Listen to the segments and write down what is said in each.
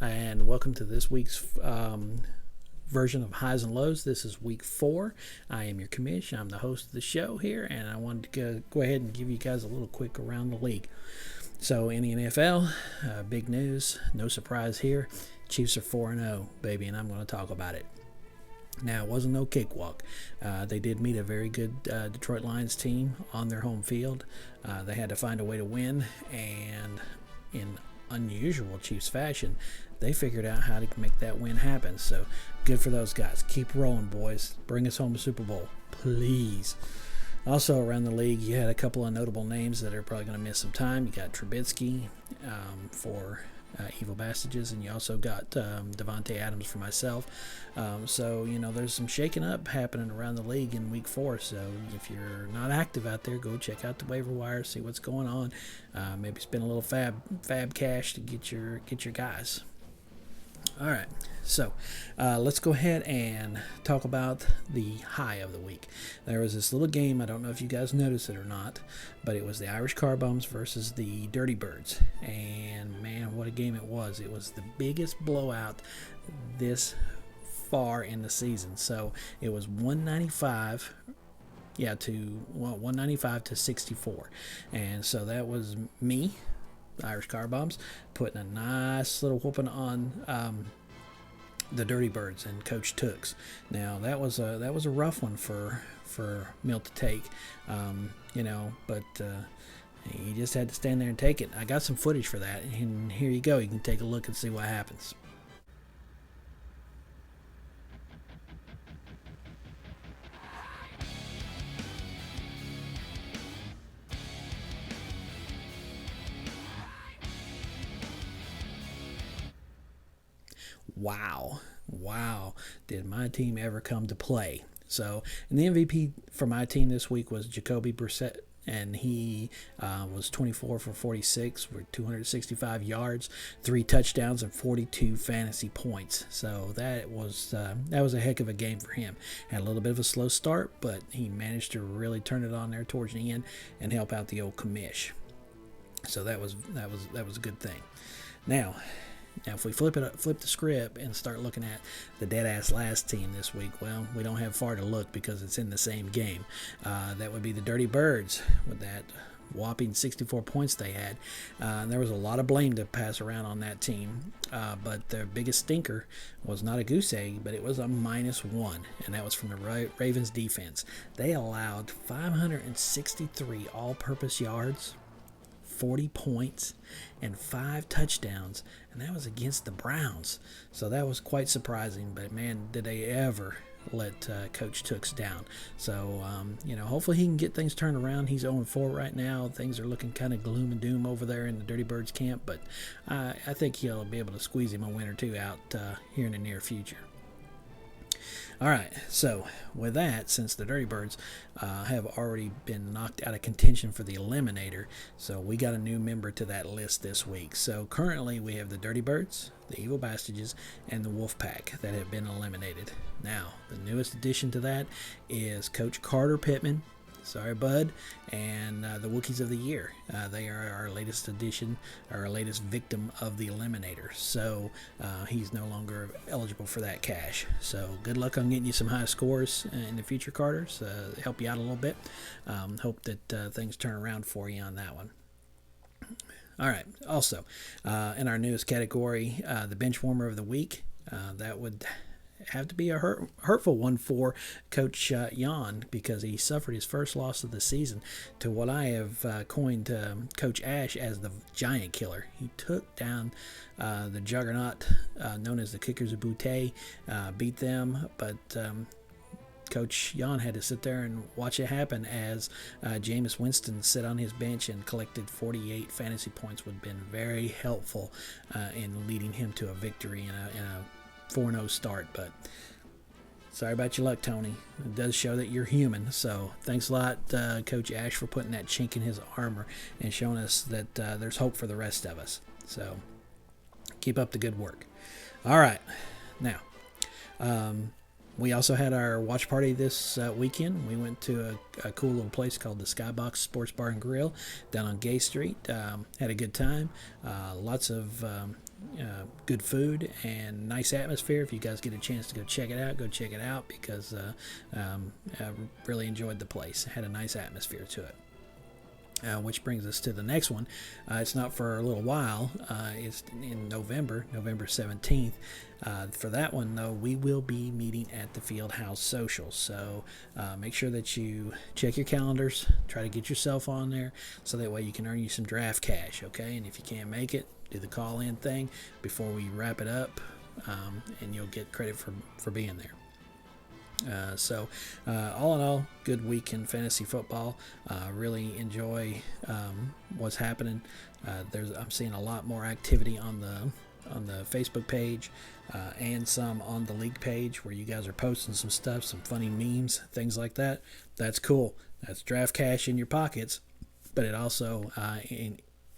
and welcome to this week's version of Highs and Lows. This is week 4. I am your commish. I'm the host of the show here, and I wanted to go ahead and give you guys a little quick around the league. So in the NFL, big news, no surprise here. Chiefs are 4-0, baby, and I'm going to talk about it. Now, it wasn't no cakewalk. They did meet a very good Detroit Lions team on their home field. They had to find a way to win, and in unusual Chiefs fashion, they figured out how to make that win happen. So, good for those guys. Keep rolling, boys. Bring us home a Super Bowl, please. Also, around the league, you had a couple of notable names that are probably going to miss some time. You got Trubisky for Evil Bastages, and you also got Devontae Adams for myself. So, there's some shaking up happening around the league in week 4. So, if you're not active out there, go check out the waiver wire, see what's going on. Maybe spend a little fab cash to get your guys. All right, so let's go ahead and talk about the high of the week. There was this little game, I don't know if you guys noticed it or not, but it was the Irish Car Bums versus the Dirty Birds. And man, what a game it was. It was the biggest blowout this far in the season. So it was 195 to 64. And so that was me, Irish Car Bombs, putting a nice little whooping on the Dirty Birds and Coach Tooks. Now that was a rough one for Milt to take, but he just had to stand there and take it. I got some footage for that, and here you go. You can take a look and see what happens. Wow, did my team ever come to play. So, and the MVP for my team this week was Jacoby Brissett, and he was 24 for 46 with 265 yards, 3 touchdowns, and 42 fantasy points. So that was a heck of a game for him. Had a little bit of a slow start, but he managed to really turn it on there towards the end and help out the old commish. So that was a good thing. Now, if we flip the script and start looking at the dead-ass last team this week, well, we don't have far to look because it's in the same game. That would be the Dirty Birds with that whopping 64 points they had. There was a lot of blame to pass around on that team, but their biggest stinker was not a goose egg, but it was a -1, and that was from the Ravens defense. They allowed 563 all-purpose yards, 40 points, and 5 touchdowns, and that was against the Browns. So that was quite surprising, but man, did they ever let Coach Tooks down. So, hopefully he can get things turned around. He's 0-4 right now. Things are looking kind of gloom and doom over there in the Dirty Birds camp, but I think he'll be able to squeeze him a win or two out here in the near future. All right, so with that, since the Dirty Birds have already been knocked out of contention for the Eliminator, so we got a new member to that list this week. So currently we have the Dirty Birds, the Evil Bastages, and the Wolfpack that have been eliminated. Now, the newest addition to that is Coach Carter Pittman. Sorry, bud. And the Wookiees of the Year. They are our latest addition, our latest victim of the Eliminator. So he's no longer eligible for that cash. So good luck on getting you some high scores in the future, Carters. Help you out a little bit. Hope that things turn around for you on that one. All right. Also, in our newest category, the Bench Warmer of the Week, that would have to be a hurtful one for Coach Jan, because he suffered his first loss of the season to what I have coined Coach Ash as the Giant Killer. He took down the juggernaut known as the Kickers of Butte, beat them, but Coach Jan had to sit there and watch it happen as Jameis Winston sat on his bench and collected 48 fantasy points. Would have been very helpful in leading him to a victory in a 4-0 start, but sorry about your luck, Tony. It does show that you're human, so thanks a lot, Coach Ash, for putting that chink in his armor and showing us that there's hope for the rest of us. So keep up the good work. All right, now we also had our watch party this weekend. We went to a cool little place called the Skybox Sports Bar and Grill down on Gay Street. Had a good time. Lots of good food and nice atmosphere. If you guys get a chance to go check it out, go check it out because I really enjoyed the place. It had a nice atmosphere to it. Which brings us to the next one. It's not for a little while. It's in November 17th. For that one, though, we will be meeting at the Fieldhouse Social. So make sure that you check your calendars. Try to get yourself on there so that way you can earn you some draft cash, okay? And if you can't make it, do the call-in thing before we wrap it up, and you'll get credit for being there. All in all, good week in fantasy football. Really enjoy what's happening. I'm seeing a lot more activity on the Facebook page and some on the league page where you guys are posting some stuff, some funny memes, things like that. That's cool. That's draft cash in your pockets, but it also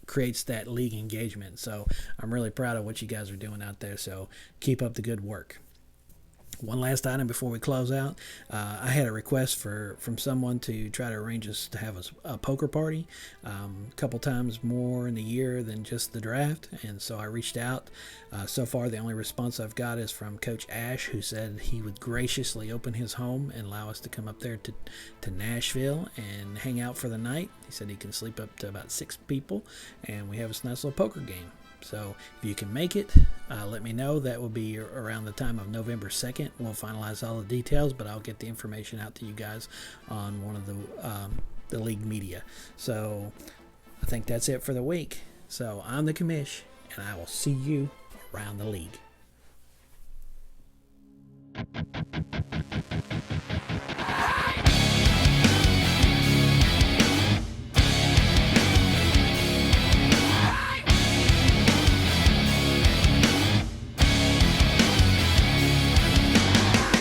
creates that league engagement. So I'm really proud of what you guys are doing out there. So keep up the good work. One last item before we close out. I had a request from someone to try to arrange us to have a poker party a couple times more in the year than just the draft, and so I reached out. So far, the only response I've got is from Coach Ash, who said he would graciously open his home and allow us to come up there to Nashville and hang out for the night. He said he can sleep up to about 6 people, and we have a nice little poker game. So if you can make it, let me know. That will be around the time of November 2nd. We'll finalize all the details, but I'll get the information out to you guys on one of the league media. So I think that's it for the week. So I'm the commish, and I will see you around the league.